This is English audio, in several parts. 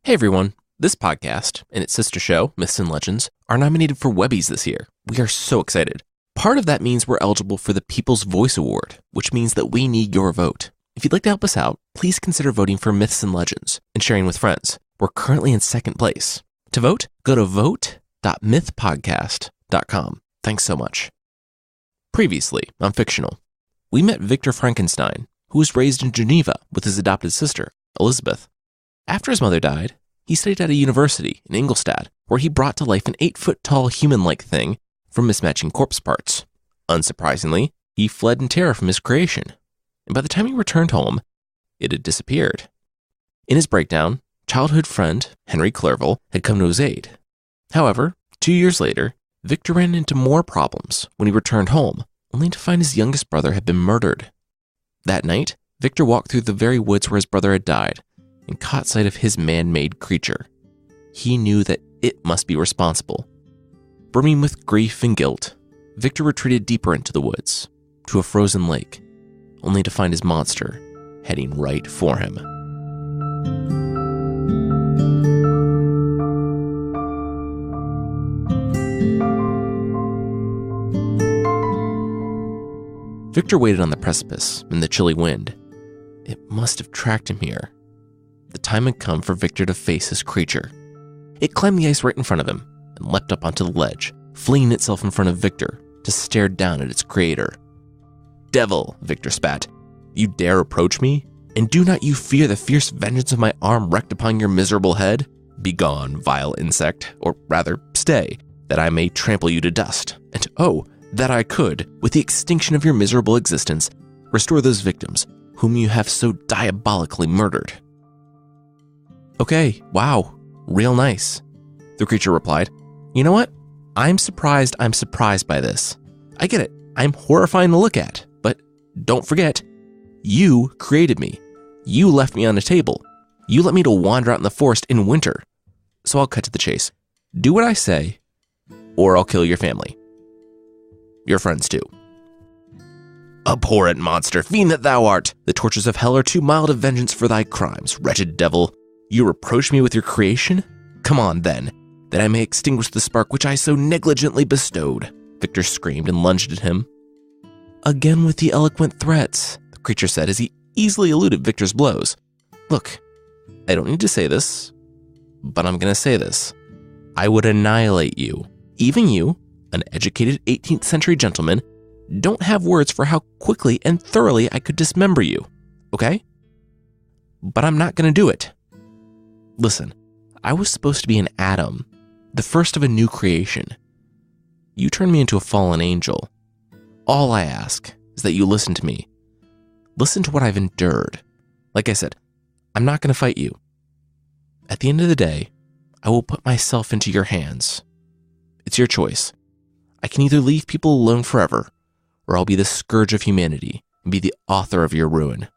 Hey everyone, this podcast and its sister show, Myths and Legends, are nominated for Webbies this year. We are so excited. Part of that means we're eligible for the People's Voice Award, which means that we need your vote. If you'd like to help us out, please consider voting for Myths and Legends and sharing with friends. We're currently in second place. To vote, go to vote.mythpodcast.com. Thanks so much. Previously on Fictional, we met Victor Frankenstein, who was raised in Geneva with his adopted sister, Elizabeth. After his mother died, he studied at a university in Ingolstadt, where he brought to life an 8-foot-tall human-like thing from mismatching corpse parts. Unsurprisingly, he fled in terror from his creation, and by the time he returned home, it had disappeared. In his breakdown, childhood friend Henry Clerval had come to his aid. However, 2 years later, Victor ran into more problems when he returned home, only to find his youngest brother had been murdered. That night, Victor walked through the very woods where his brother had died and caught sight of his man-made creature. He knew that it must be responsible. Brimming with grief and guilt, Victor retreated deeper into the woods, to a frozen lake, only to find his monster heading right for him. Victor waited on the precipice in the chilly wind. It must have tracked him here. The time had come for Victor to face his creature. It climbed the ice right in front of him and leapt up onto the ledge, flinging itself in front of Victor to stare down at its creator. "Devil," Victor spat, "you dare approach me? And do not you fear the fierce vengeance of my arm wreaked upon your miserable head? Begone, vile insect, or rather, stay, that I may trample you to dust. And oh, that I could, with the extinction of your miserable existence, restore those victims whom you have so diabolically murdered." "Okay, wow, real nice," the creature replied. "You know what? I'm surprised by this. I get it, I'm horrifying to look at, but don't forget, you created me. You left me on a table. You let me to wander out in the forest in winter. So I'll cut to the chase. Do what I say, or I'll kill your family. Your friends too." "Abhorrent monster, fiend that thou art! The tortures of hell are too mild a vengeance for thy crimes, wretched devil. You reproach me with your creation? Come on, then, that I may extinguish the spark which I so negligently bestowed," Victor screamed and lunged at him. "Again with the eloquent threats," the creature said as he easily eluded Victor's blows. "Look, I don't need to say this, but I'm going to say this. I would annihilate you. Even you, an educated 18th century gentleman, don't have words for how quickly and thoroughly I could dismember you, okay? But I'm not going to do it. Listen, I was supposed to be an Adam, the first of a new creation. You turned me into a fallen angel. All I ask is that you listen to me. Listen to what I've endured. Like I said, I'm not going to fight you. At the end of the day, I will put myself into your hands. It's your choice. I can either leave people alone forever, or I'll be the scourge of humanity and be the author of your ruin.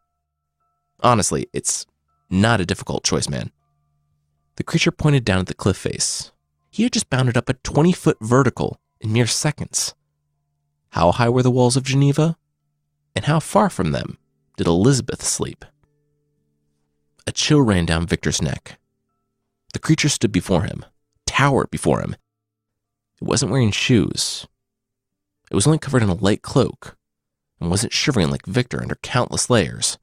Honestly, it's not a difficult choice, man." The creature pointed down at the cliff face. He had just bounded up a 20-foot vertical in mere seconds. How high were the walls of Geneva? And how far from them did Elizabeth sleep? A chill ran down Victor's neck. The creature stood before him, towered before him. It wasn't wearing shoes. It was only covered in a light cloak and wasn't shivering like Victor under countless layers.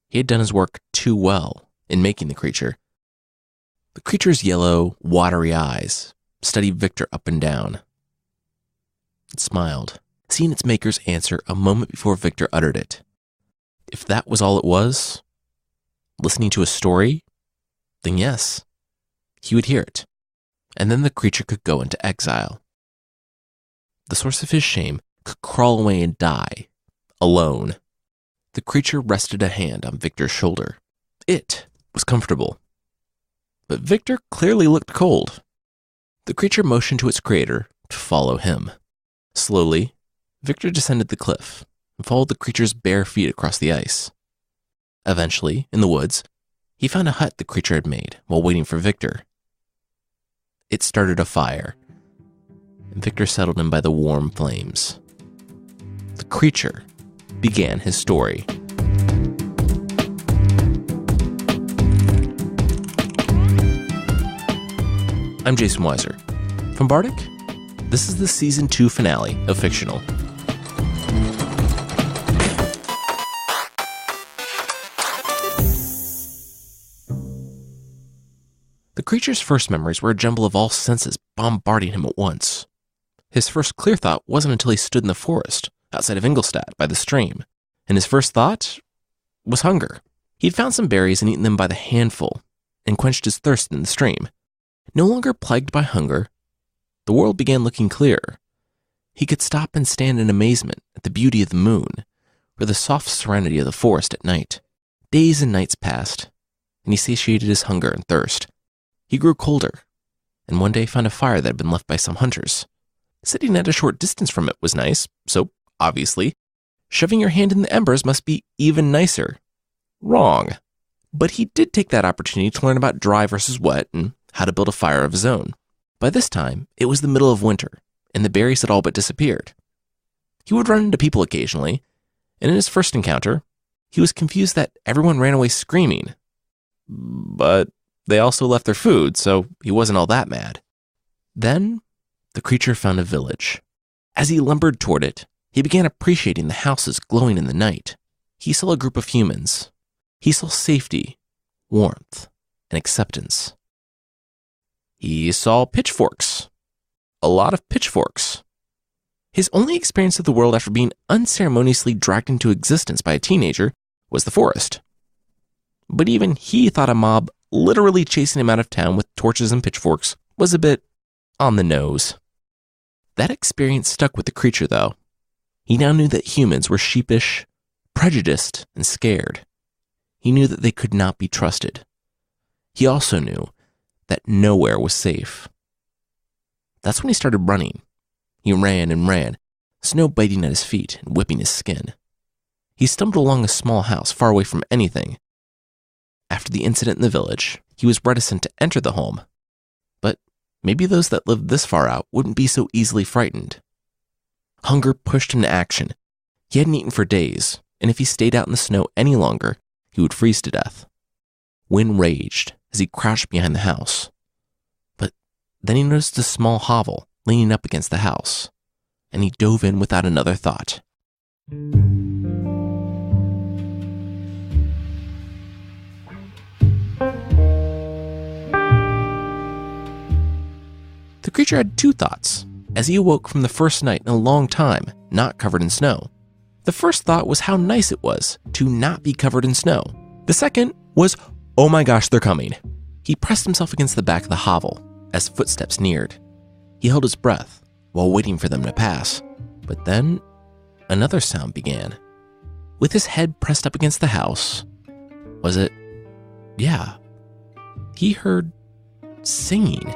He had done his work too well in making the creature. The creature's yellow, watery eyes studied Victor up and down. It smiled, seeing its maker's answer a moment before Victor uttered it. If that was all it was, listening to a story, then yes, he would hear it, and then the creature could go into exile. The source of his shame could crawl away and die, alone. The creature rested a hand on Victor's shoulder. It was comfortable. But Victor clearly looked cold. The creature motioned to its creator to follow him. Slowly, Victor descended the cliff and followed the creature's bare feet across the ice. Eventually, in the woods, he found a hut the creature had made while waiting for Victor. It started a fire, and Victor settled in by the warm flames. The creature began his story. I'm Jason Weiser. From Bardic, this is the Season 2 finale of Fictional. The creature's first memories were a jumble of all senses bombarding him at once. His first clear thought wasn't until he stood in the forest outside of Ingolstadt by the stream, and his first thought was hunger. He'd found some berries and eaten them by the handful and quenched his thirst in the stream. No longer plagued by hunger, the world began looking clearer. He could stop and stand in amazement at the beauty of the moon or the soft serenity of the forest at night. Days and nights passed, and he satiated his hunger and thirst. He grew colder, and one day found a fire that had been left by some hunters. Sitting at a short distance from it was nice, so, obviously, shoving your hand in the embers must be even nicer. Wrong. But he did take that opportunity to learn about dry versus wet and how to build a fire of his own. By this time, it was the middle of winter, and the berries had all but disappeared. He would run into people occasionally, and in his first encounter, he was confused that everyone ran away screaming. But they also left their food, so he wasn't all that mad. Then, the creature found a village. As he lumbered toward it, he began appreciating the houses glowing in the night. He saw a group of humans. He saw safety, warmth, and acceptance. He saw pitchforks. A lot of pitchforks. His only experience of the world after being unceremoniously dragged into existence by a teenager was the forest. But even he thought a mob literally chasing him out of town with torches and pitchforks was a bit on the nose. That experience stuck with the creature, though. He now knew that humans were sheepish, prejudiced, and scared. He knew that they could not be trusted. He also knew that nowhere was safe. That's when he started running. He ran and ran, snow biting at his feet and whipping his skin. He stumbled along a small house far away from anything. After the incident in the village, he was reticent to enter the home. But maybe those that lived this far out wouldn't be so easily frightened. Hunger pushed him to action. He hadn't eaten for days, and if he stayed out in the snow any longer, he would freeze to death. Wind raged as he crouched behind the house. But then he noticed a small hovel leaning up against the house, and he dove in without another thought. The creature had two thoughts as he awoke from the first night in a long time not covered in snow. The first thought was how nice it was to not be covered in snow. The second was, oh my gosh, they're coming. He pressed himself against the back of the hovel as footsteps neared. He held his breath while waiting for them to pass. But then another sound began. With his head pressed up against the house, was it? Yeah. He heard singing.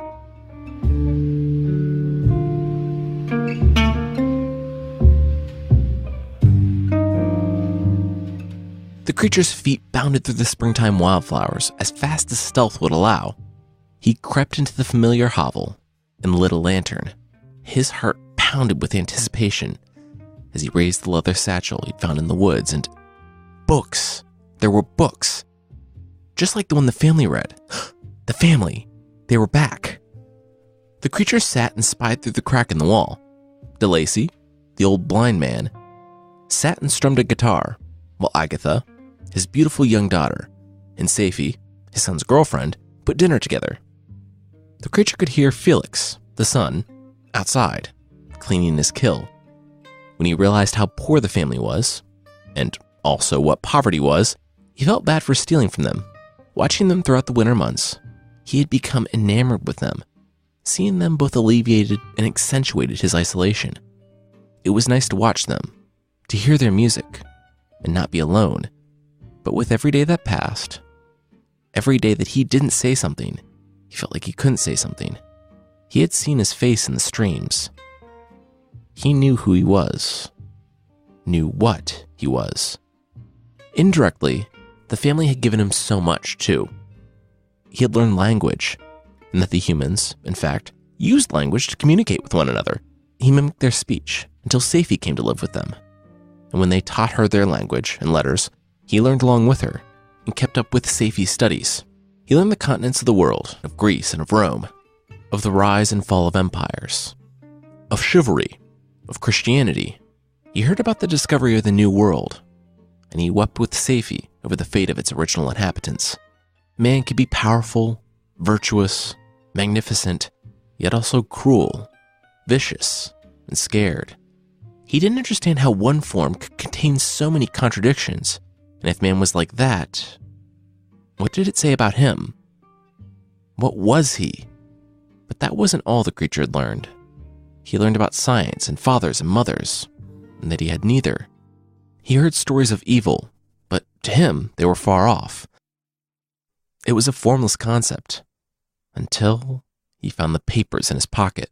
The creature's feet bounded through the springtime wildflowers as fast as stealth would allow. He crept into the familiar hovel and lit a lantern. His heart pounded with anticipation as he raised the leather satchel he'd found in the woods, and books. There were books. Just like the one the family read. The family. They were back. The creature sat and spied through the crack in the wall. DeLacy, the old blind man, sat and strummed a guitar, while Agatha, his beautiful young daughter, and Safie, his son's girlfriend, put dinner together. The creature could hear Felix, the son, outside, cleaning his kill. When he realized how poor the family was, and also what poverty was, he felt bad for stealing from them. Watching them throughout the winter months, he had become enamored with them. Seeing them both alleviated and accentuated his isolation. It was nice to watch them, to hear their music, and not be alone. But with every day that passed, every day that he didn't say something, he felt like he couldn't say something. He had seen his face in the streams. He knew who he was, knew what he was. Indirectly, the family had given him so much too. He had learned language, and that the humans, in fact, used language to communicate with one another. He mimicked their speech until Safie came to live with them. And when they taught her their language and letters, he learned along with her and kept up with Safie's studies. He learned the continents of the world, of Greece and of Rome. of the rise and fall of empires, of chivalry, of Christianity. He heard about the discovery of the New World, and he wept with Safie over the fate of its original inhabitants. Man could be powerful, virtuous, magnificent, yet also cruel, vicious, and scared. He didn't understand how one form could contain so many contradictions, and if man was like that, what did it say about him? What was he? But that wasn't all the creature had learned. He learned about science and fathers and mothers, and that he had neither. He heard stories of evil, but to him, they were far off. It was a formless concept, until he found the papers in his pocket.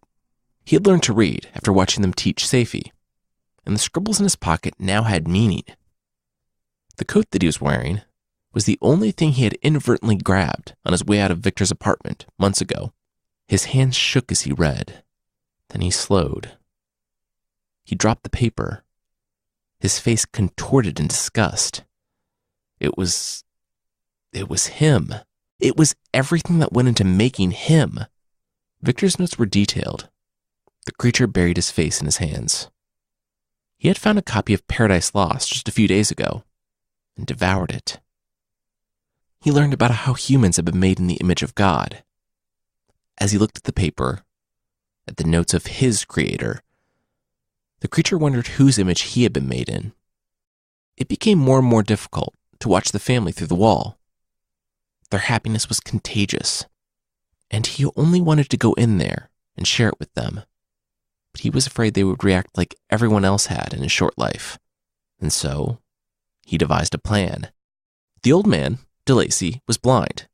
He had learned to read after watching them teach Safie, and the scribbles in his pocket now had meaning. The coat that he was wearing was the only thing he had inadvertently grabbed on his way out of Victor's apartment months ago. His hands shook as he read. Then he slowed. He dropped the paper. His face contorted in disgust. It was him. It was everything that went into making him. Victor's notes were detailed. The creature buried his face in his hands. He had found a copy of Paradise Lost just a few days ago and devoured it. He learned about how humans had been made in the image of God. As he looked at the paper, at the notes of his creator, the creature wondered whose image he had been made in. It became more and more difficult to watch the family through the wall. Their happiness was contagious, and he only wanted to go in there and share it with them. But he was afraid they would react like everyone else had in his short life. And so, he devised a plan. The old man, DeLacy, was blind.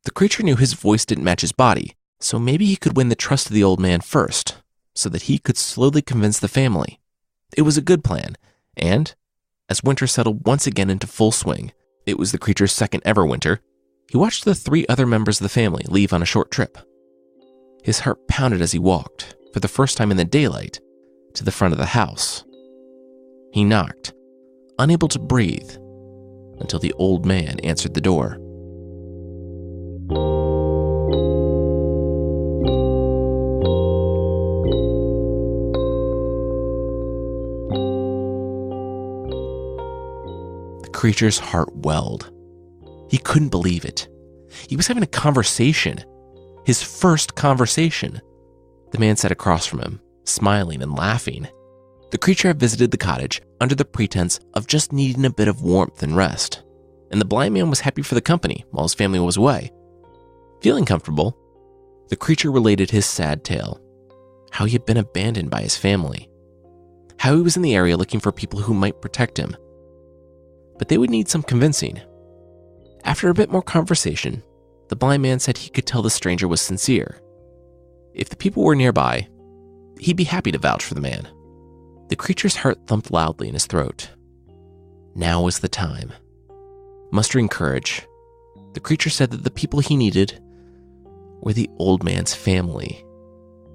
The creature knew his voice didn't match his body, so maybe he could win the trust of the old man first, so that he could slowly convince the family. It was a good plan, and as winter settled once again into full swing, it was the creature's second ever winter, he watched the 3 other members of the family leave on a short trip. His heart pounded as he walked, for the first time in the daylight, to the front of the house. He knocked, unable to breathe, until the old man answered the door. The creature's heart welled. He couldn't believe it. He was having a conversation. His first conversation. The man sat across from him, smiling and laughing. The creature had visited the cottage under the pretense of just needing a bit of warmth and rest, and the blind man was happy for the company while his family was away. Feeling comfortable, the creature related his sad tale, how he had been abandoned by his family, how he was in the area looking for people who might protect him. But they would need some convincing. After a bit more conversation, the blind man said he could tell the stranger was sincere. If the people were nearby, he'd be happy to vouch for the man. The creature's heart thumped loudly in his throat. Now was the time. Mustering courage, the creature said that the people he needed were the old man's family.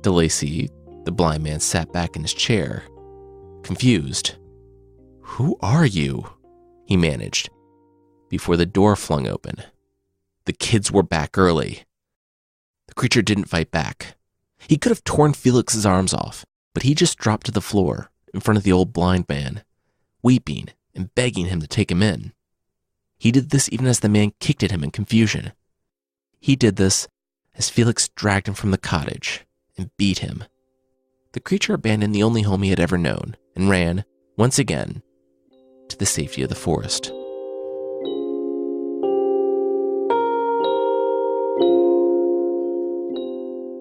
DeLacy, the blind man, sat back in his chair, confused. "Who are you?" he managed, before the door flung open. The kids were back early. The creature didn't fight back. He could have torn Felix's arms off, but he just dropped to the floor in front of the old blind man, weeping and begging him to take him in. He did this even as the man kicked at him in confusion. He did this as Felix dragged him from the cottage and beat him. The creature abandoned the only home he had ever known and ran, once again, to the safety of the forest.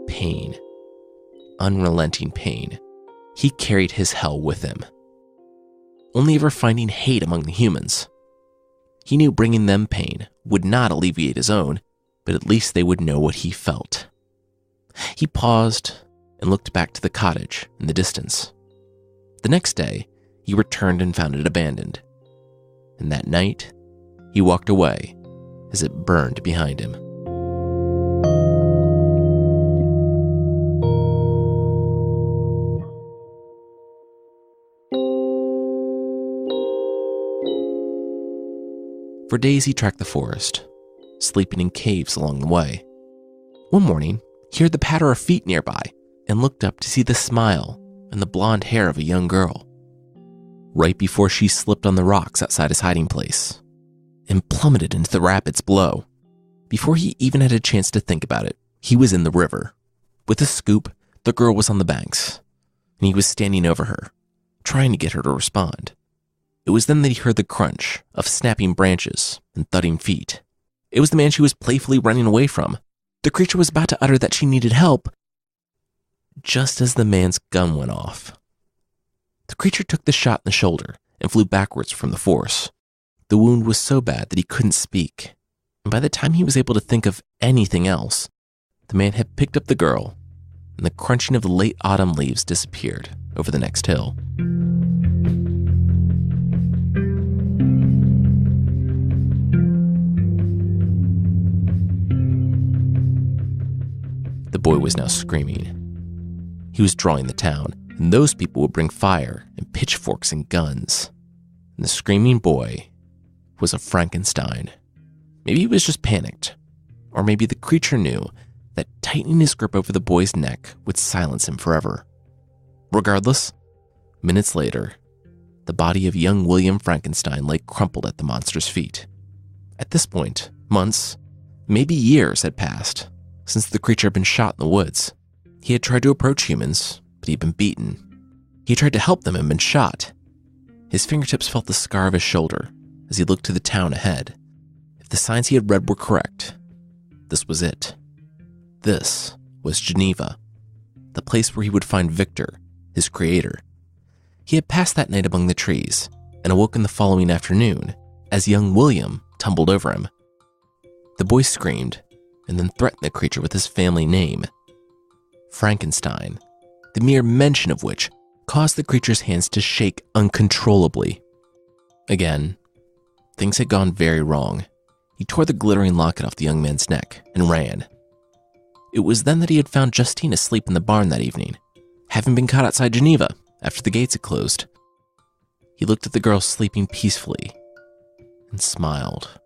Pain. Unrelenting pain. He carried his hell with him, only ever finding hate among the humans. He knew bringing them pain would not alleviate his own, but at least they would know what he felt. He paused and looked back to the cottage in the distance. The next day, he returned and found it abandoned. And that night, he walked away as it burned behind him. For days he tracked the forest, sleeping in caves along the way. One morning, He heard the patter of feet nearby and looked up to see the smile and the blonde hair of a young girl, right before she slipped on the rocks outside his hiding place and plummeted into the rapids below. Before he even had a chance to think about it, he was in the river. With a scoop, the girl was on the banks, and he was standing over her, trying to get her to respond. It was then that he heard the crunch of snapping branches and thudding feet. It was the man she was playfully running away from. The creature was about to utter that she needed help, just as the man's gun went off. The creature took the shot in the shoulder and flew backwards from the force. The wound was so bad that he couldn't speak, and by the time he was able to think of anything else, the man had picked up the girl, and the crunching of the late autumn leaves disappeared over the next hill. The boy was now screaming. He was drawing the town, and those people would bring fire and pitchforks and guns. And the screaming boy was a Frankenstein. Maybe he was just panicked, or maybe the creature knew that tightening his grip over the boy's neck would silence him forever. Regardless, minutes later, the body of young William Frankenstein lay crumpled at the monster's feet. At this point, months, maybe years had passed since the creature had been shot in the woods. He had tried to approach humans, but he'd been beaten. He had tried to help them and been shot. His fingertips felt the scar of his shoulder as he looked to the town ahead. If the signs he had read were correct, this was it. This was Geneva, the place where he would find Victor, his creator. He had passed that night among the trees and awoken the following afternoon as young William tumbled over him. The boy screamed and then threatened the creature with his family name, Frankenstein, the mere mention of which caused the creature's hands to shake uncontrollably. Again, things had gone very wrong. He tore the glittering locket off the young man's neck and ran. It was then that he had found Justine asleep in the barn that evening, having been caught outside Geneva after the gates had closed. He looked at the girl sleeping peacefully and smiled,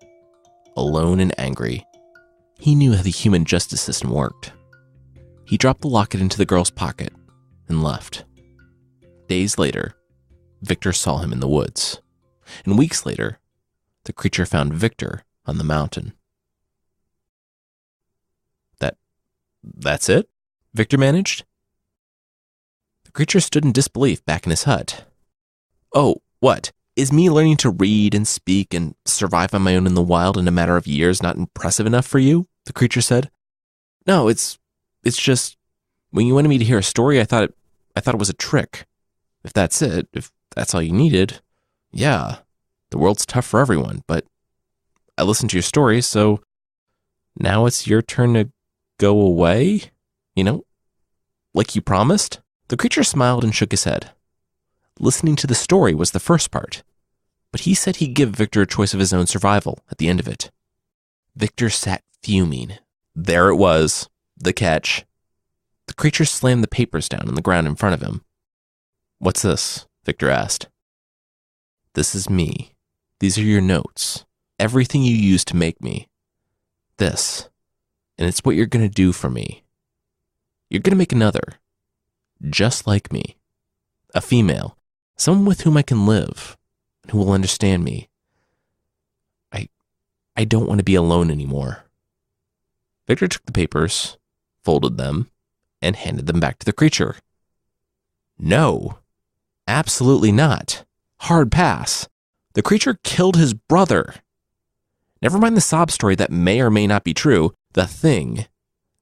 alone and angry. He knew how the human justice system worked. He dropped the locket into the girl's pocket and left. Days later, Victor saw him in the woods, and weeks later, the creature found Victor on the mountain. That's it? Victor managed? The creature stood in disbelief back in his hut. Oh, what? Is me learning to read and speak and survive on my own in the wild in a matter of years not impressive enough for you? The creature said. No, it's just, when you wanted me to hear a story, I thought it was a trick. If that's it, if that's all you needed, yeah, the world's tough for everyone, but I listened to your story, so now it's your turn to go away? You know, like you promised? The creature smiled and shook his head. Listening to the story was the first part, but he said he'd give Victor a choice of his own survival at the end of it. Victor sat fuming. There it was, the catch. The creature slammed the papers down on the ground in front of him. What's this? Victor asked. This is me. These are your notes. Everything you used to make me. This. And it's what you're going to do for me. You're going to make another. Just like me. A female. Someone with whom I can live. Who will understand me. I don't want to be alone anymore. Victor took the papers, folded them, and handed them back to the creature. No. Absolutely not. Hard pass. The creature killed his brother. Never mind the sob story that may or may not be true. The thing,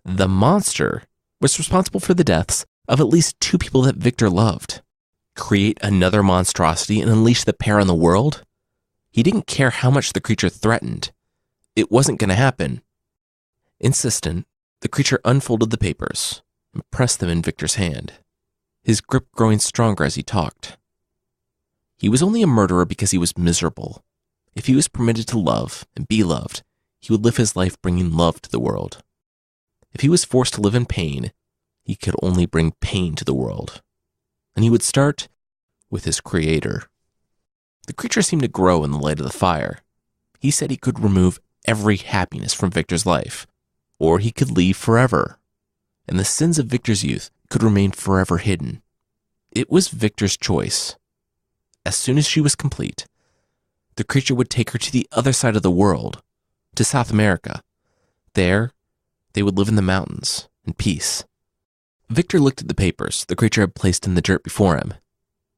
the monster, was responsible for the deaths of at least 2 people that Victor loved. Create another monstrosity and unleash the pair on the world? He didn't care how much the creature threatened. It wasn't going to happen. Insistent, the creature unfolded the papers and pressed them in Victor's hand, his grip growing stronger as he talked. He was only a murderer because he was miserable. If he was permitted to love and be loved, he would live his life bringing love to the world. If he was forced to live in pain, he could only bring pain to the world. And he would start with his creator. The creature seemed to grow in the light of the fire. He said he could remove every happiness from Victor's life, or he could leave forever. and the sins of Victor's youth could remain forever hidden. It was Victor's choice. As soon as she was complete, the creature would take her to the other side of the world, to South America. There, they would live in the mountains in peace. Victor looked at the papers the creature had placed in the dirt before him.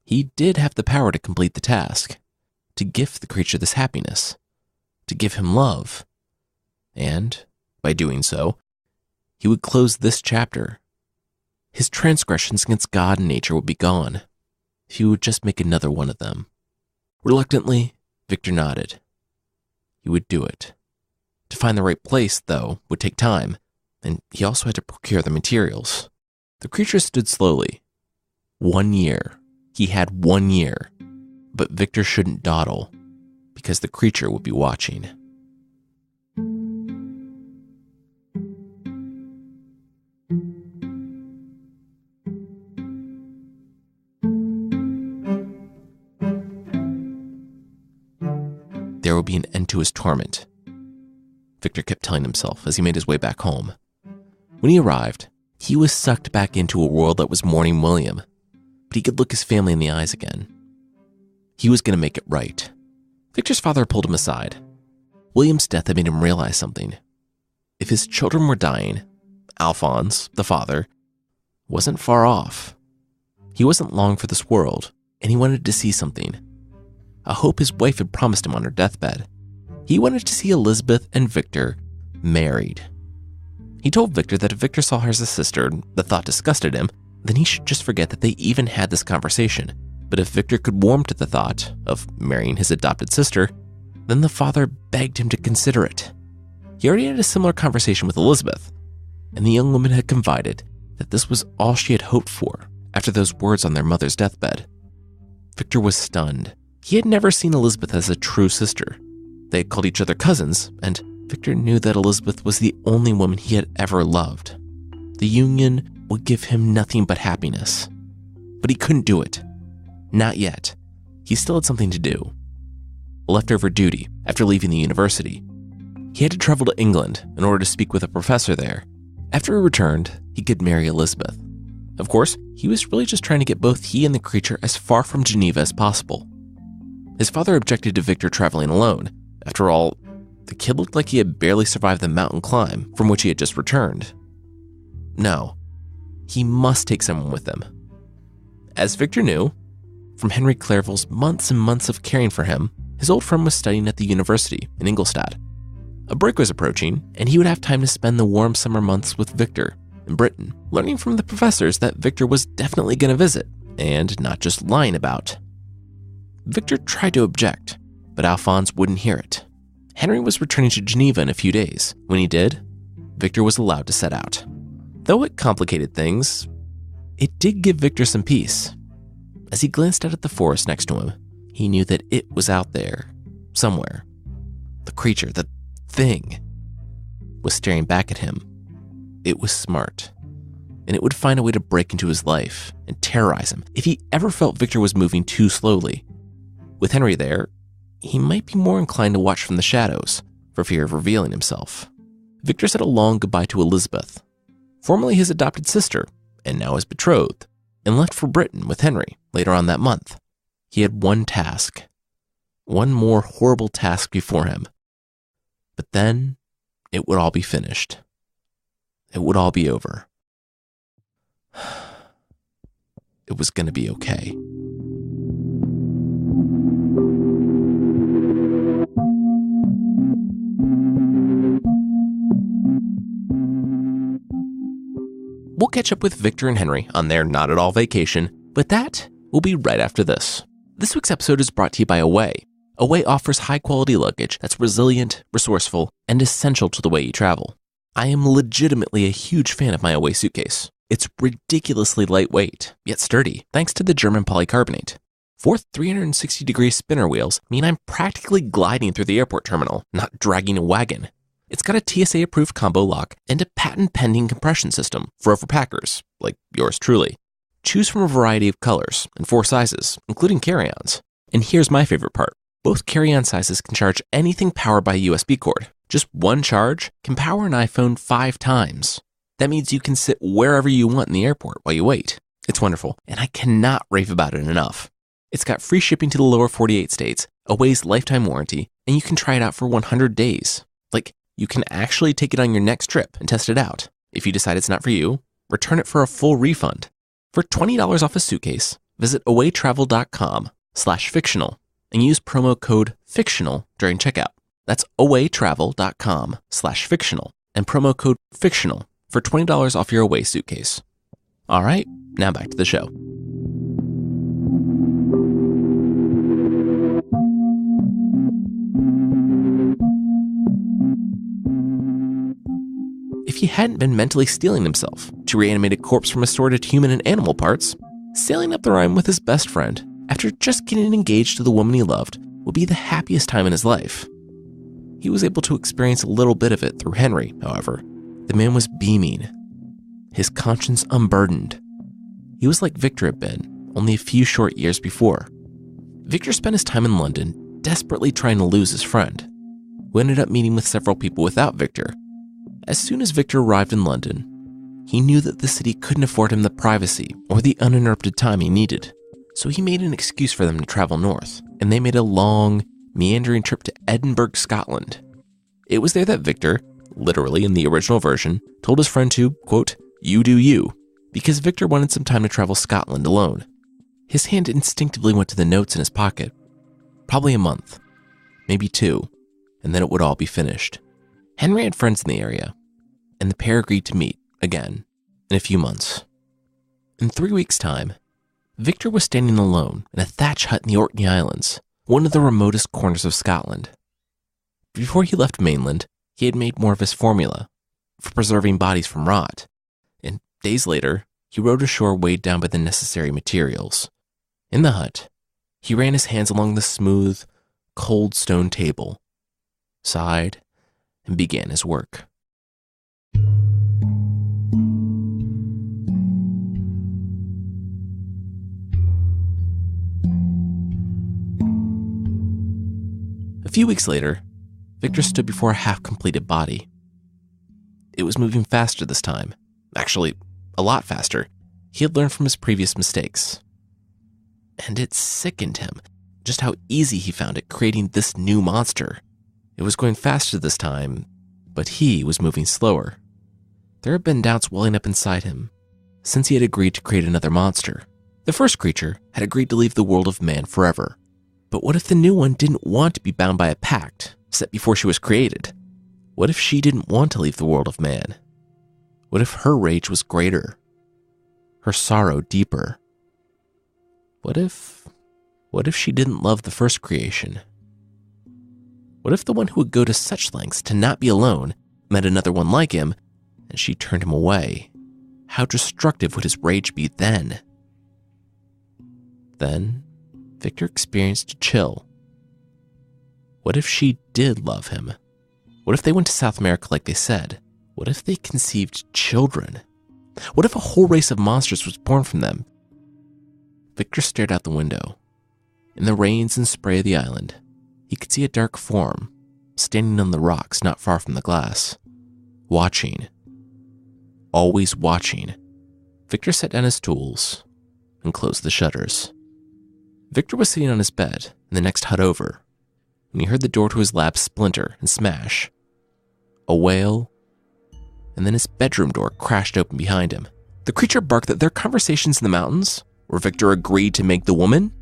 He did have the power to complete the task, to gift the creature this happiness, to give him love. And, by doing so, he would close this chapter. His transgressions against God and nature would be gone. He would just make another one of them. Reluctantly, Victor nodded. He would do it. To find the right place, though, would take time, and he also had to procure the materials. The creature stood slowly. 1 year. He had 1 year. But Victor shouldn't dawdle, because the creature would be watching. There would be an end to his torment, Victor kept telling himself as he made his way back home. When he arrived, he was sucked back into a world that was mourning William, but he could look his family in the eyes again. He was going to make it right. Victor's father pulled him aside. William's death had made him realize something. If his children were dying, Alphonse, the father, wasn't far off. He wasn't long for this world, and he wanted to see something. A hope his wife had promised him on her deathbed. He wanted to see Elizabeth and Victor married. He told Victor that if Victor saw her as a sister, the thought disgusted him, then he should just forget that they even had this conversation. But if Victor could warm to the thought of marrying his adopted sister, then the father begged him to consider it. He already had a similar conversation with Elizabeth, and the young woman had confided that this was all she had hoped for after those words on their mother's deathbed. Victor was stunned. He had never seen Elizabeth as a true sister. They had called each other cousins, and Victor knew that Elizabeth was the only woman he had ever loved. The union would give him nothing but happiness. But he couldn't do it. Not yet. He still had something to do. Leftover duty after leaving the university. He had to travel to England in order to speak with a professor there. After he returned, he could marry Elizabeth. Of course, he was really just trying to get both he and the creature as far from Geneva as possible. His father objected to Victor traveling alone. After all, the kid looked like he had barely survived the mountain climb from which he had just returned. No, he must take someone with him. As Victor knew, from Henry Clerval's months and months of caring for him, his old friend was studying at the university in Ingolstadt. A break was approaching, and he would have time to spend the warm summer months with Victor in Britain, learning from the professors that Victor was definitely going to visit, and not just lying about. Victor tried to object, but Alphonse wouldn't hear it. Henry was returning to Geneva in a few days. When he did, Victor was allowed to set out. Though it complicated things, it did give Victor some peace. As he glanced out at the forest next to him, he knew that it was out there, somewhere. The creature, the thing, was staring back at him. It was smart, and it would find a way to break into his life and terrorize him if he ever felt Victor was moving too slowly. With Henry there, he might be more inclined to watch from the shadows for fear of revealing himself. Victor said a long goodbye to Elizabeth, formerly his adopted sister and now his betrothed, and left for Britain with Henry later on that month. He had one task, one more horrible task before him. But then it would all be finished. It would all be over. It was going to be okay. We'll catch up with Victor and Henry on their not at all vacation, but that will be right after this. This week's episode is brought to you by Away. Away offers high-quality luggage that's resilient, resourceful, and essential to the way you travel. I am legitimately a huge fan of my Away suitcase. It's ridiculously lightweight, yet sturdy, thanks to the German polycarbonate. 4 360-degree spinner wheels mean I'm practically gliding through the airport terminal, not dragging a wagon. It's got a TSA-approved combo lock and a patent-pending compression system for overpackers, like yours truly. Choose from a variety of colors and 4 sizes, including carry-ons. And here's my favorite part. Both carry-on sizes can charge anything powered by a USB cord. Just one charge can power an iPhone 5 times. That means you can sit wherever you want in the airport while you wait. It's wonderful, and I cannot rave about it enough. It's got free shipping to the lower 48 states, Away's lifetime warranty, and you can try it out for 100 days. Like, you can actually take it on your next trip and test it out. If you decide it's not for you, return it for a full refund. For $20 off a suitcase, visit awaytravel.com/fictional and use promo code FICTIONAL during checkout. That's awaytravel.com/fictional and promo code FICTIONAL for $20 off your Away suitcase. All right, now back to the show. If he hadn't been mentally stealing himself to reanimate a corpse from assorted human and animal parts, sailing up the Rhine with his best friend after just getting engaged to the woman he loved would be the happiest time in his life. He was able to experience a little bit of it through Henry, however. The man was beaming, his conscience unburdened. He was like Victor had been only a few short years before. Victor spent his time in London desperately trying to lose his friend, who ended up meeting with several people without Victor. As soon as Victor arrived in London, he knew that the city couldn't afford him the privacy or the uninterrupted time he needed. So he made an excuse for them to travel north, and they made a long, meandering trip to Edinburgh, Scotland. It was there that Victor, literally in the original version, told his friend to, quote, "You do you," because Victor wanted some time to travel Scotland alone. His hand instinctively went to the notes in his pocket. Probably a month, maybe 2, and then it would all be finished. Henry had friends in the area, and the pair agreed to meet, again, in a few months. In 3 weeks' time, Victor was standing alone in a thatch hut in the Orkney Islands, one of the remotest corners of Scotland. Before he left mainland, he had made more of his formula for preserving bodies from rot, and days later, he rowed ashore weighed down by the necessary materials. In the hut, he ran his hands along the smooth, cold stone table, sighed, and began his work. A few weeks later, Victor stood before a half-completed body. It was moving faster this time. Actually, a lot faster. He had learned from his previous mistakes. And it sickened him just how easy he found it creating this new monster. It was going faster this time, but he was moving slower. There had been doubts welling up inside him since he had agreed to create another monster. The first creature had agreed to leave the world of man forever. But what if the new one didn't want to be bound by a pact set before she was created? What if she didn't want to leave the world of man? What if her rage was greater? Her sorrow deeper? What if she didn't love the first creation? What if the one who would go to such lengths to not be alone met another one like him, and she turned him away? How destructive would his rage be then? Then, Victor experienced a chill. What if she did love him? What if they went to South America like they said? What if they conceived children? What if a whole race of monsters was born from them? Victor stared out the window. In the rains and spray of the island, he could see a dark form standing on the rocks not far from the glass, watching. Always watching. Victor set down his tools and closed the shutters. Victor was sitting on his bed in the next hut over when he heard the door to his lab splinter and smash. A wail, and then his bedroom door crashed open behind him. The creature barked that their conversations in the mountains, where Victor agreed to make the woman,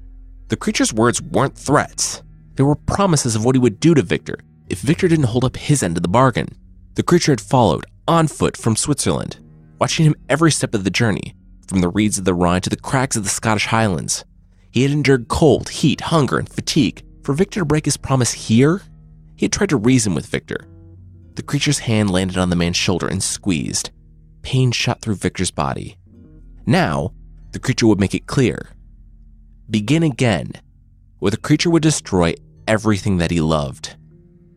the creature's words weren't threats. They were promises of what he would do to Victor if Victor didn't hold up his end of the bargain. The creature had followed, on foot, from Switzerland, watching him every step of the journey, from the reeds of the Rhine to the crags of the Scottish Highlands. He had endured cold, heat, hunger, and fatigue. For Victor to break his promise here, he had tried to reason with Victor. The creature's hand landed on the man's shoulder and squeezed. Pain shot through Victor's body. Now, the creature would make it clear. Begin again, where the creature would destroy everything that he loved.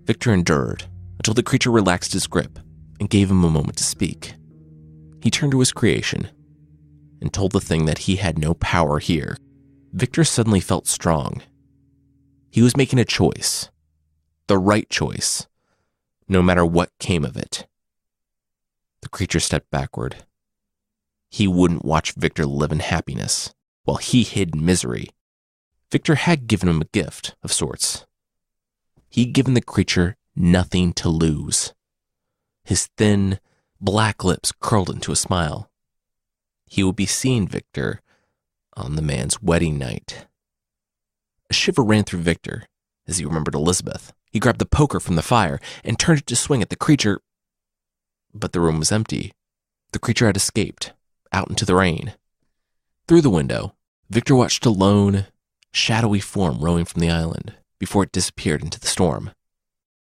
Victor endured until the creature relaxed his grip and gave him a moment to speak. He turned to his creation and told the thing that he had no power here. Victor suddenly felt strong. He was making a choice, the right choice, no matter what came of it. The creature stepped backward. He wouldn't watch Victor live in happiness while he hid in misery. Victor had given him a gift of sorts. He'd given the creature nothing to lose. His thin, black lips curled into a smile. He would be seeing Victor on the man's wedding night. A shiver ran through Victor as he remembered Elizabeth. He grabbed the poker from the fire and turned it to swing at the creature, but the room was empty. The creature had escaped, out into the rain. Through the window, Victor watched a lone, shadowy form rowing from the island before it disappeared into the storm.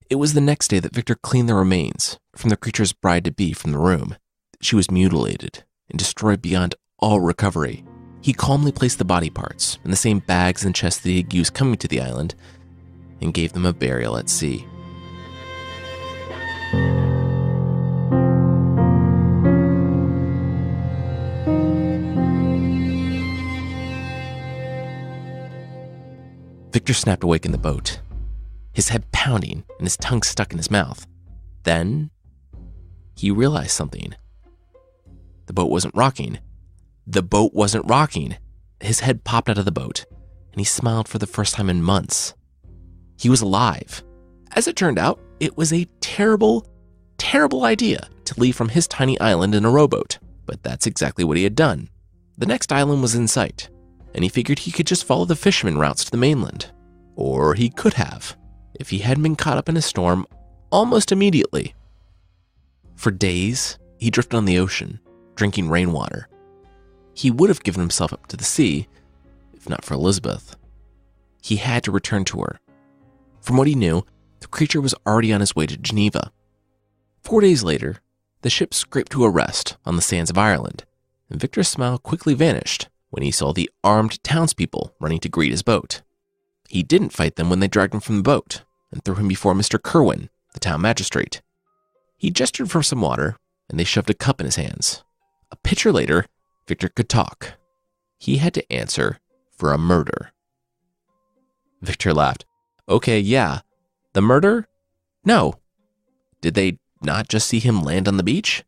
It was the next day that Victor cleaned the remains from the creature's bride-to-be from the room. She was mutilated and destroyed beyond all recovery. He calmly placed the body parts in the same bags and chests that he had used coming to the island and gave them a burial at sea. Victor snapped awake in the boat, his head pounding and his tongue stuck in his mouth. Then he realized something. The boat wasn't rocking. The boat wasn't rocking. His head popped out of the boat, and he smiled for the first time in months. He was alive. As it turned out, it was a terrible, terrible idea to leave from his tiny island in a rowboat, but that's exactly what he had done. The next island was in sight, and he figured he could just follow the fisherman routes to the mainland. Or he could have, if he hadn't been caught up in a storm almost immediately. For days, he drifted on the ocean, drinking rainwater. He would have given himself up to the sea, if not for Elizabeth. He had to return to her. From what he knew, the creature was already on his way to Geneva. 4 days later, the ship scraped to a rest on the sands of Ireland, and Victor's smile quickly vanished when he saw the armed townspeople running to greet his boat. He didn't fight them when they dragged him from the boat and threw him before Mr. Kerwin, the town magistrate. He gestured for some water, and they shoved a cup in his hands. A pitcher later, Victor could talk. He had to answer for a murder. Victor laughed. Okay, yeah. The murder? No. Did they not just see him land on the beach?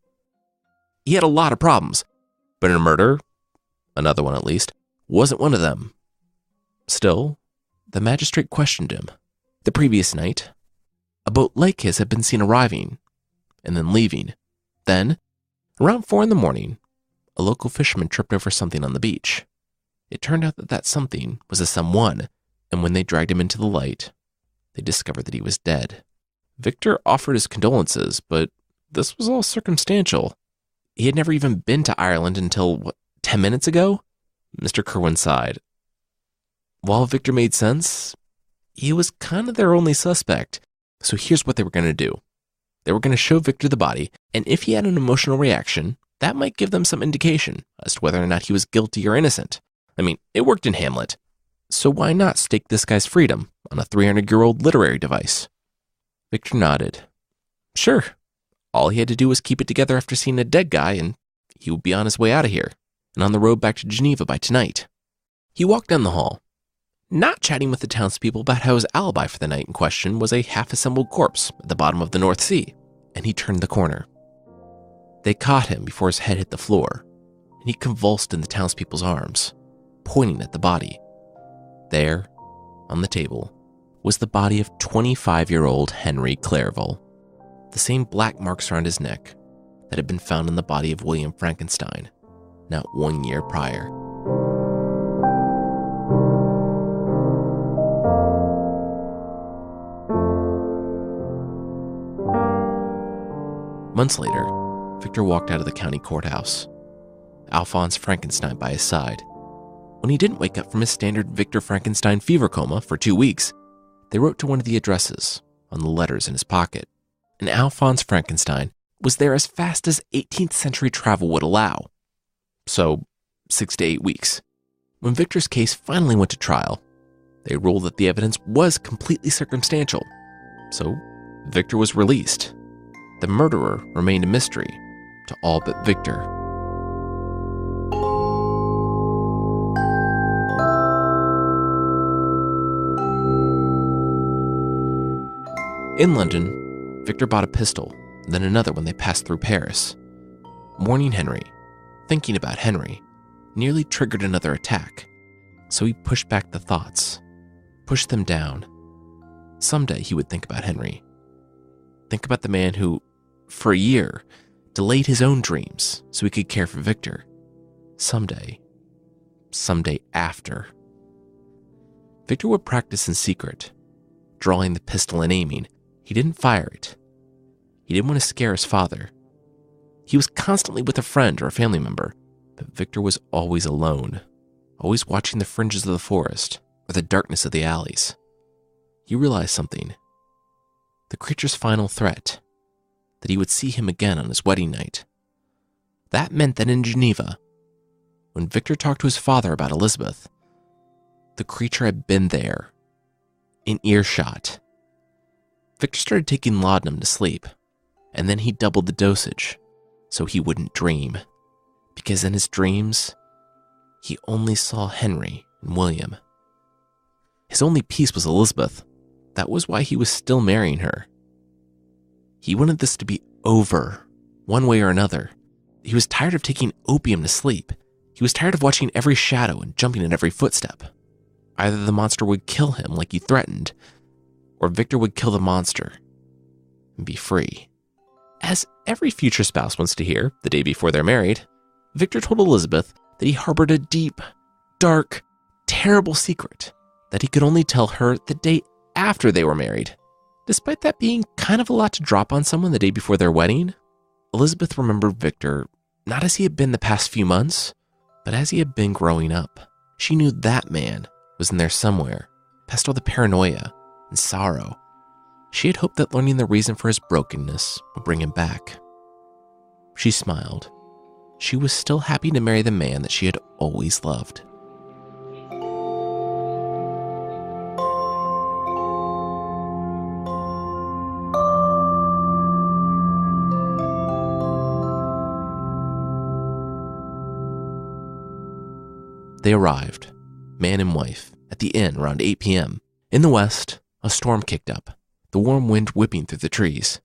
He had a lot of problems, but a murder, another one at least, wasn't one of them. Still, the magistrate questioned him. The previous night, a boat like his had been seen arriving and then leaving. Then, around 4 a.m, a local fisherman tripped over something on the beach. It turned out that that something was a someone, and when they dragged him into the light, they discovered that he was dead. Victor offered his condolences, but this was all circumstantial. He had never even been to Ireland until, 10 minutes ago? Mr. Kerwin sighed. While Victor made sense, he was kind of their only suspect. So here's what they were going to do. They were going to show Victor the body, and if he had an emotional reaction, that might give them some indication as to whether or not he was guilty or innocent. I mean, it worked in Hamlet. So why not stake this guy's freedom on a 300-year-old literary device? Victor nodded. Sure. All he had to do was keep it together after seeing a dead guy, and he would be on his way out of here, and on the road back to Geneva by tonight. He walked down the hall, not chatting with the townspeople about how his alibi for the night in question was a half-assembled corpse at the bottom of the North Sea, and he turned the corner. They caught him before his head hit the floor, and he convulsed in the townspeople's arms, pointing at the body. There, on the table, was the body of 25-year-old Henry Clerval, the same black marks around his neck that had been found in the body of William Frankenstein, not 1 year prior. Months later, Victor walked out of the county courthouse, Alphonse Frankenstein by his side. When he didn't wake up from his standard Victor Frankenstein fever coma for 2 weeks, they wrote to one of the addresses on the letters in his pocket, and Alphonse Frankenstein was there as fast as 18th century travel would allow. So, 6 to 8 weeks. When Victor's case finally went to trial, they ruled that the evidence was completely circumstantial. So, Victor was released. The murderer remained a mystery to all but Victor. In London, Victor bought a pistol, then another when they passed through Paris. Mourning Henry, thinking about Henry, nearly triggered another attack. So he pushed back the thoughts, pushed them down. Someday he would think about Henry. Think about the man who, for a year, delayed his own dreams so he could care for Victor. Someday after. Victor would practice in secret, drawing the pistol and aiming. He didn't fire it. He didn't want to scare his father. He was constantly with a friend or a family member, but Victor was always alone, always watching the fringes of the forest or the darkness of the alleys. He realized something. The creature's final threat, that he would see him again on his wedding night. That meant that in Geneva, when Victor talked to his father about Elizabeth, the creature had been there, in earshot. Victor started taking laudanum to sleep, and then he doubled the dosage so he wouldn't dream, because in his dreams, he only saw Henry and William. His only peace was Elizabeth. That was why he was still marrying her. He wanted this to be over, one way or another. He was tired of taking opium to sleep. He was tired of watching every shadow and jumping at every footstep. Either the monster would kill him like he threatened, or Victor would kill the monster and be free. As every future spouse wants to hear the day before they're married, Victor told Elizabeth that he harbored a deep, dark, terrible secret that he could only tell her the day after they were married. Despite that being kind of a lot to drop on someone the day before their wedding, Elizabeth remembered Victor not as he had been the past few months, but as he had been growing up. She knew that man was in there somewhere, past all the paranoia and sorrow. She had hoped that learning the reason for his brokenness would bring him back. She smiled. She was still happy to marry the man that she had always loved. They arrived, man and wife, at the inn around 8 p.m. In the west, a storm kicked up, the warm wind whipping through the trees.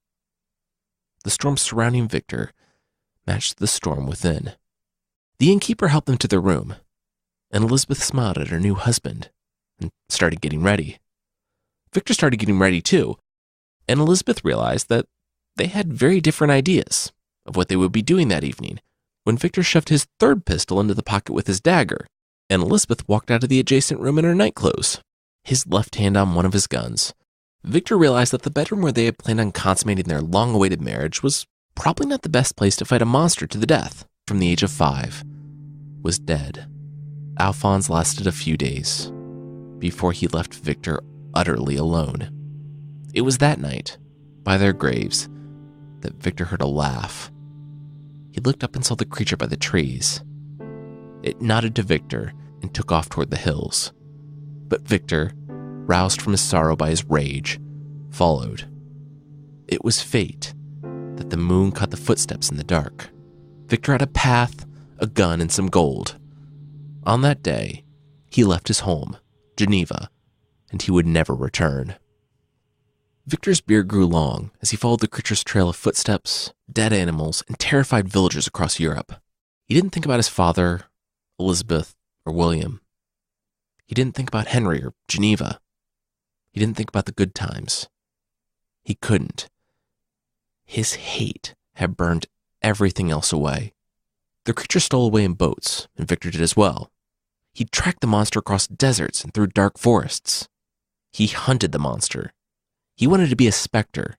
The storm surrounding Victor matched the storm within. The innkeeper helped them to their room, and Elizabeth smiled at her new husband and started getting ready. Victor started getting ready too, and Elizabeth realized that they had very different ideas of what they would be doing that evening when Victor shoved his third pistol into the pocket with his dagger, and Elizabeth walked out of the adjacent room in her nightclothes, his left hand on one of his guns. Victor realized that the bedroom where they had planned on consummating their long-awaited marriage was probably not the best place to fight a monster to the death. From the age of 5, was dead. Alphonse lasted a few days before he left Victor utterly alone. It was that night, by their graves, that Victor heard a laugh. He looked up and saw the creature by the trees. It nodded to Victor and took off toward the hills. But Victor, roused from his sorrow by his rage, followed. It was fate that the moon caught the footsteps in the dark. Victor had a path, a gun, and some gold. On that day, he left his home, Geneva, and he would never return. Victor's beard grew long as he followed the creature's trail of footsteps, dead animals, and terrified villagers across Europe. He didn't think about his father, Elizabeth, or William. He didn't think about Henry or Geneva. He didn't think about the good times. He couldn't. His hate had burned everything else away. The creature stole away in boats, and Victor did as well. He tracked the monster across deserts and through dark forests. He hunted the monster. He wanted to be a specter,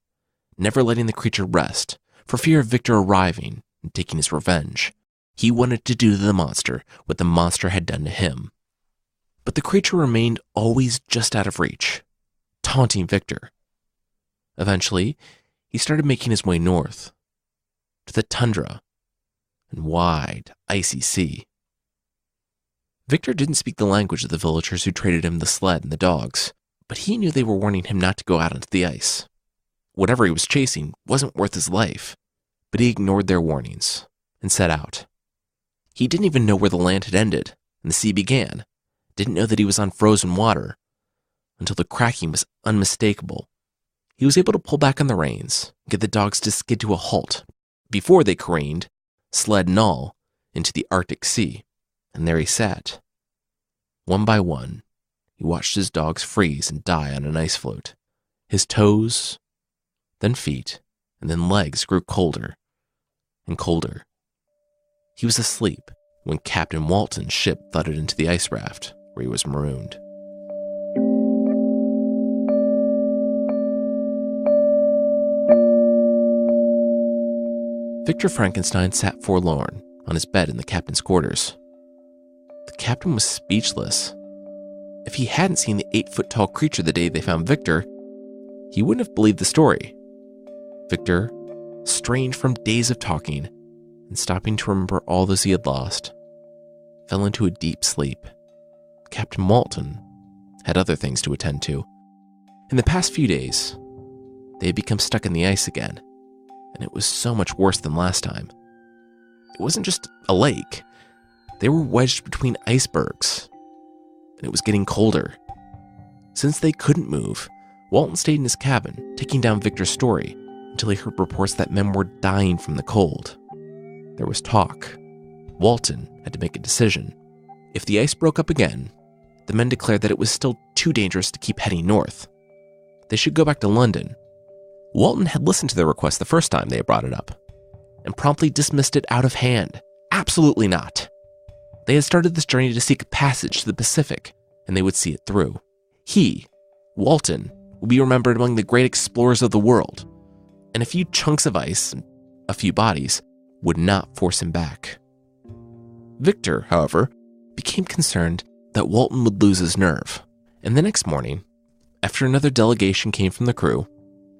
never letting the creature rest, for fear of Victor arriving and taking his revenge. He wanted to do to the monster what the monster had done to him. But the creature remained always just out of reach, taunting Victor. Eventually, he started making his way north, to the tundra and wide, icy sea. Victor didn't speak the language of the villagers who traded him the sled and the dogs, but he knew they were warning him not to go out into the ice. Whatever he was chasing wasn't worth his life, but he ignored their warnings and set out. He didn't even know where the land had ended and the sea began, didn't know that he was on frozen water, until the cracking was unmistakable. He was able to pull back on the reins and get the dogs to skid to a halt before they careened sled and all, into the Arctic Sea, and there he sat. One by one, he watched his dogs freeze and die on an ice float. His toes, then feet, and then legs grew colder and colder. He was asleep when Captain Walton's ship thudded into the ice raft, where he was marooned. Victor Frankenstein sat forlorn on his bed in the captain's quarters. The captain was speechless. If he hadn't seen the 8-foot-tall creature the day they found Victor, he wouldn't have believed the story. Victor, strained from days of talking and stopping to remember all those he had lost, fell into a deep sleep. Captain Walton had other things to attend to. In the past few days, they had become stuck in the ice again, and it was so much worse than last time. It wasn't just a lake. They were wedged between icebergs, and it was getting colder. Since they couldn't move, Walton stayed in his cabin, taking down Victor's story until he heard reports that men were dying from the cold. There was talk. Walton had to make a decision. If the ice broke up again, the men declared that it was still too dangerous to keep heading north. They should go back to London. Walton had listened to their request the first time they had brought it up, and promptly dismissed it out of hand. Absolutely not. They had started this journey to seek a passage to the Pacific, and they would see it through. He, Walton, would be remembered among the great explorers of the world, and a few chunks of ice and a few bodies would not force him back. Victor, however, became concerned that Walton would lose his nerve, and the next morning, after another delegation came from the crew,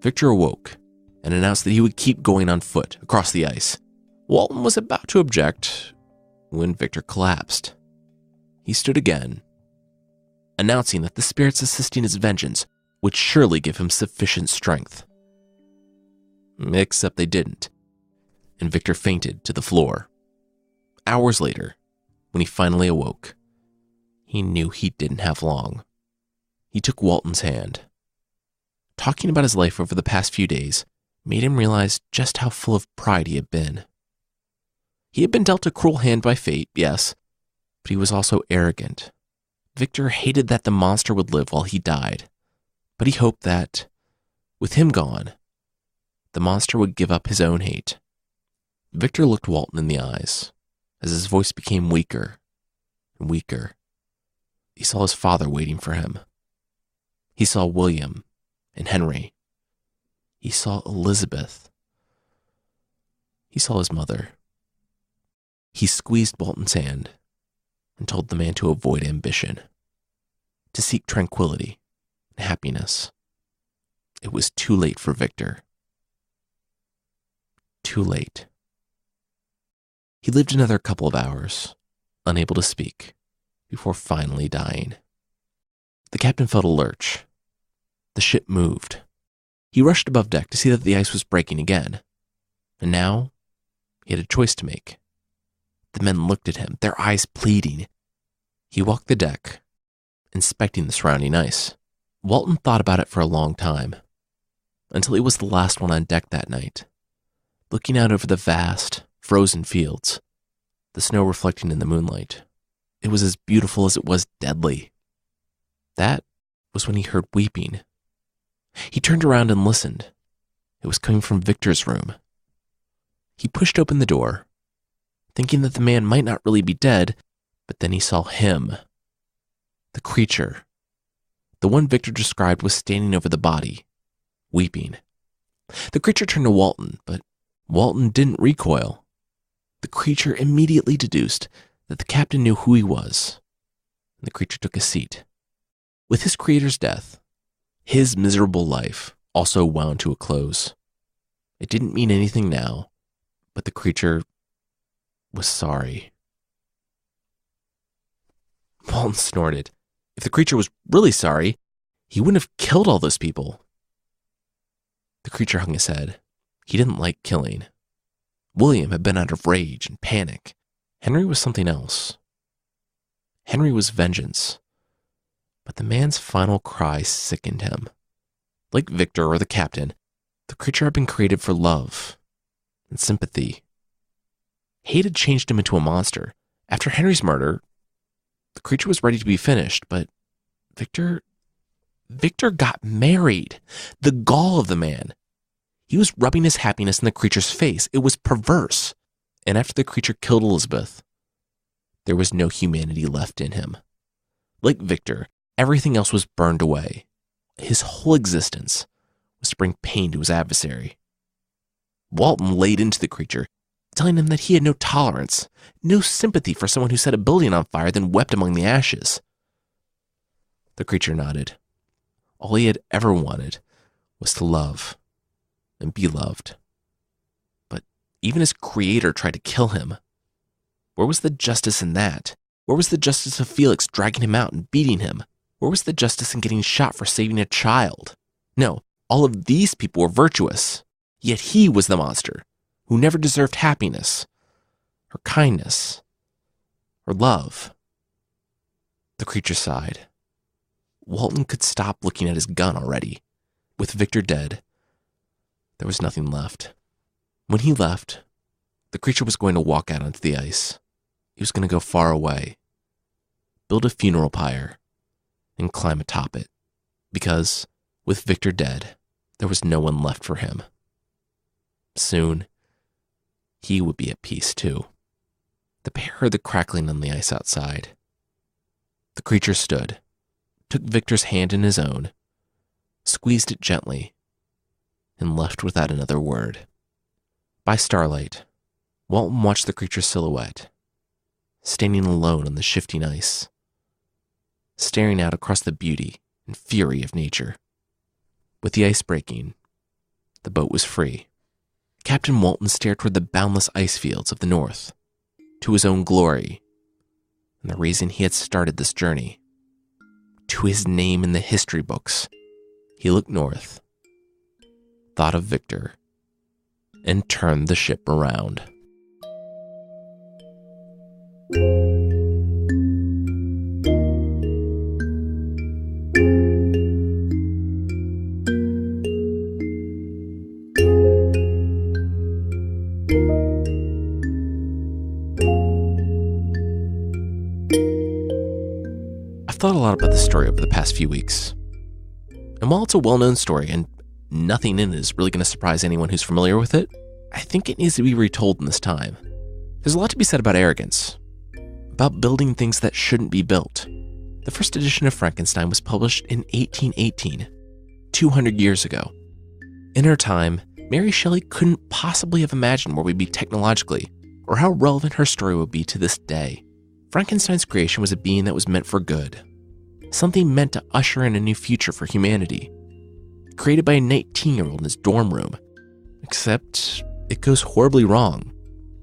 Victor awoke and announced that he would keep going on foot across the ice. Walton was about to object when Victor collapsed. He stood again, announcing that the spirits assisting his vengeance would surely give him sufficient strength. Except they didn't, and Victor fainted to the floor. Hours later, when he finally awoke, he knew he didn't have long. He took Walton's hand. Talking about his life over the past few days made him realize just how full of pride he had been. He had been dealt a cruel hand by fate, yes, but he was also arrogant. Victor hated that the monster would live while he died, but he hoped that, with him gone, the monster would give up his own hate. Victor looked Walton in the eyes as his voice became weaker and weaker. He saw his father waiting for him. He saw William and Henry. He saw Elizabeth. He saw his mother. He squeezed Walton's hand and told the man to avoid ambition, to seek tranquility and happiness. It was too late for Victor. Too late. He lived another couple of hours, unable to speak, before finally dying. The captain felt a lurch. The ship moved. He rushed above deck to see that the ice was breaking again. And now, he had a choice to make. The men looked at him, their eyes pleading. He walked the deck, inspecting the surrounding ice. Walton thought about it for a long time, until he was the last one on deck that night, looking out over the vast, frozen fields, the snow reflecting in the moonlight. It was as beautiful as it was deadly. That was when he heard weeping. He turned around and listened. It was coming from Victor's room. He pushed open the door, thinking that the man might not really be dead, but then he saw him. The creature. The one Victor described was standing over the body, weeping. The creature turned to Walton, but Walton didn't recoil. The creature immediately deduced that the captain knew who he was, and the creature took a seat. With his creator's death, his miserable life also wound to a close. It didn't mean anything now, but the creature was sorry. Walton snorted. If the creature was really sorry, he wouldn't have killed all those people. The creature hung his head. He didn't like killing. William had been out of rage and panic. Henry was something else. Henry was vengeance. But the man's final cry sickened him. Like Victor or the captain, the creature had been created for love and sympathy. Hate had changed him into a monster. After Henry's murder, the creature was ready to be finished, but Victor got married. The gall of the man. He was rubbing his happiness in the creature's face. It was perverse. And after the creature killed Elizabeth, there was no humanity left in him. Like Victor, everything else was burned away. His whole existence was to bring pain to his adversary. Walton laid into the creature, telling him that he had no tolerance, no sympathy for someone who set a building on fire then wept among the ashes. The creature nodded. All he had ever wanted was to love and be loved. But even his creator tried to kill him. Where was the justice in that? Where was the justice of Felix dragging him out and beating him? Where was the justice in getting shot for saving a child? No, all of these people were virtuous. Yet he was the monster who never deserved happiness, or kindness, or love. The creature sighed. Walton could stop looking at his gun already. With Victor dead, there was nothing left. When he left, the creature was going to walk out onto the ice. He was going to go far away, build a funeral pyre, and climb atop it. Because, with Victor dead, there was no one left for him. Soon, he would be at peace too. The pair heard the crackling on the ice outside. The creature stood, took Victor's hand in his own, squeezed it gently, and left without another word. By starlight, Walton watched the creature's silhouette, standing alone on the shifting ice, staring out across the beauty and fury of nature. With the ice breaking, the boat was free. Captain Walton stared toward the boundless ice fields of the north, to his own glory, and the reason he had started this journey. To his name in the history books, he looked north, thought of Victor, and turned the ship around. I've thought a lot about this story over the past few weeks. And while it's a well-known story and nothing in it is really going to surprise anyone who's familiar with it, I think it needs to be retold in this time. There's a lot to be said about arrogance, about building things that shouldn't be built. The first edition of Frankenstein was published in 1818, 200 years ago. In her time, Mary Shelley couldn't possibly have imagined where we'd be technologically, or how relevant her story would be to this day. Frankenstein's creation was a being that was meant for good, something meant to usher in a new future for humanity, created by a 19-year-old in his dorm room. Except it goes horribly wrong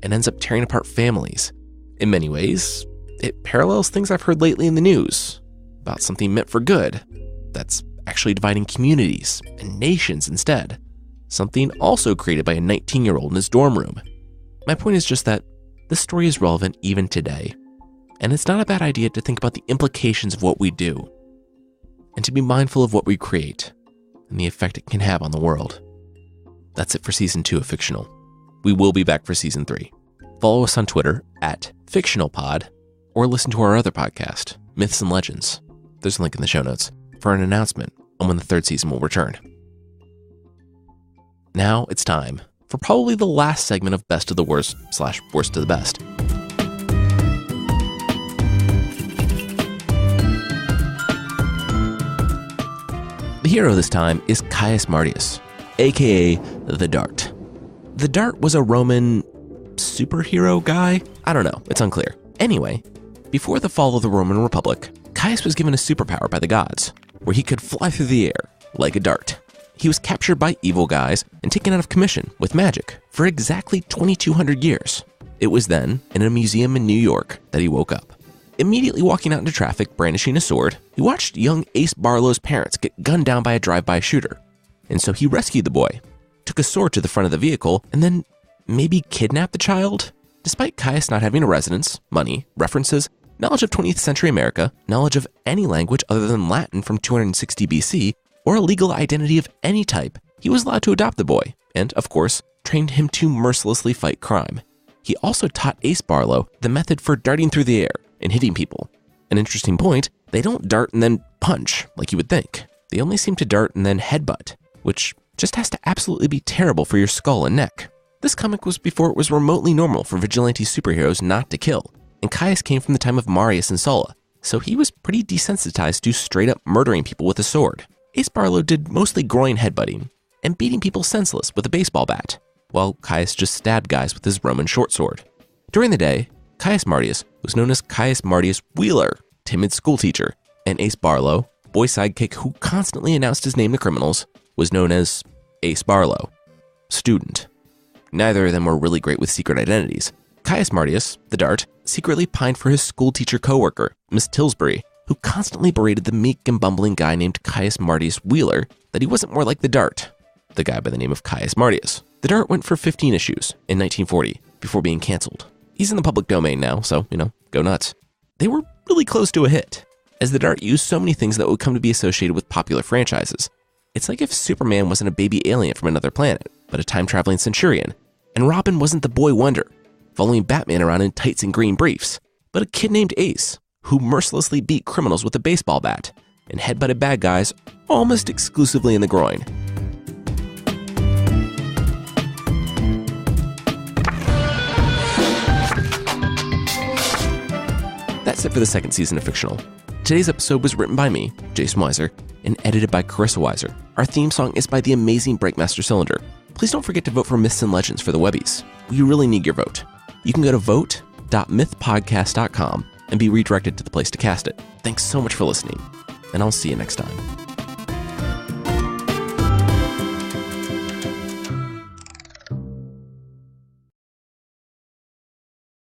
and ends up tearing apart families. In many ways, it parallels things I've heard lately in the news about something meant for good that's actually dividing communities and nations instead. Something also created by a 19-year-old in his dorm room. My point is just that this story is relevant even today. And it's not a bad idea to think about the implications of what we do, and to be mindful of what we create, and the effect it can have on the world. That's it for Season 2 of Fictional. We will be back for Season 3. Follow us on Twitter @FictionalPod, or listen to our other podcast, Myths and Legends. There's a link in the show notes for an announcement on when the third season will return. Now it's time for probably the last segment of Best of the Worst / Worst of the Best. The hero this time is Caius Marcius, aka the Dart. The Dart was a Roman superhero guy? I don't know, it's unclear. Anyway, before the fall of the Roman Republic, Caius was given a superpower by the gods, where he could fly through the air like a dart. He was captured by evil guys and taken out of commission with magic for exactly 2,200 years. It was then, in a museum in New York, that he woke up. Immediately walking out into traffic, brandishing a sword, he watched young Ace Barlow's parents get gunned down by a drive-by shooter. And so he rescued the boy, took a sword to the front of the vehicle, and then maybe kidnapped the child? Despite Caius not having a residence, money, references, knowledge of 20th century America, knowledge of any language other than Latin from 260 BC, or a legal identity of any type, he was allowed to adopt the boy, and, of course, trained him to mercilessly fight crime. he also taught Ace Barlow the method for darting through the air and hitting people. An interesting point, they don't dart and then punch like you would think. They only seem to dart and then headbutt, which just has to absolutely be terrible for your skull and neck. This comic was before it was remotely normal for vigilante superheroes not to kill, and Caius came from the time of Marius and Sulla, so he was pretty desensitized to straight up murdering people with a sword. Ace Barlow did mostly groin headbutting and beating people senseless with a baseball bat, while Caius just stabbed guys with his Roman short sword. During the day, Caius Marcius was known as Caius Marcius Wheeler, timid schoolteacher, and Ace Barlow, boy sidekick who constantly announced his name to criminals, was known as Ace Barlow, student. Neither of them were really great with secret identities. Caius Marcius, the Dart, secretly pined for his schoolteacher co-worker, Miss Tilsbury, who constantly berated the meek and bumbling guy named Caius Marcius Wheeler that he wasn't more like the Dart, the guy by the name of Caius Marcius. The Dart went for 15 issues in 1940 before being canceled. He's in the public domain now, so, go nuts. They were really close to a hit, as the Dart used so many things that would come to be associated with popular franchises. It's like if Superman wasn't a baby alien from another planet, but a time-traveling centurion, and Robin wasn't the boy wonder, following Batman around in tights and green briefs, but a kid named Ace, who mercilessly beat criminals with a baseball bat and headbutted bad guys almost exclusively in the groin. That's it for the second season of Fictional. Today's episode was written by me, Jason Weiser, and edited by Carissa Weiser. Our theme song is by the amazing Breakmaster Cylinder. Please don't forget to vote for Myths and Legends for the Webbies. We really need your vote. You can go to vote.mythpodcast.com and be redirected to the place to cast it. Thanks so much for listening, and I'll see you next time.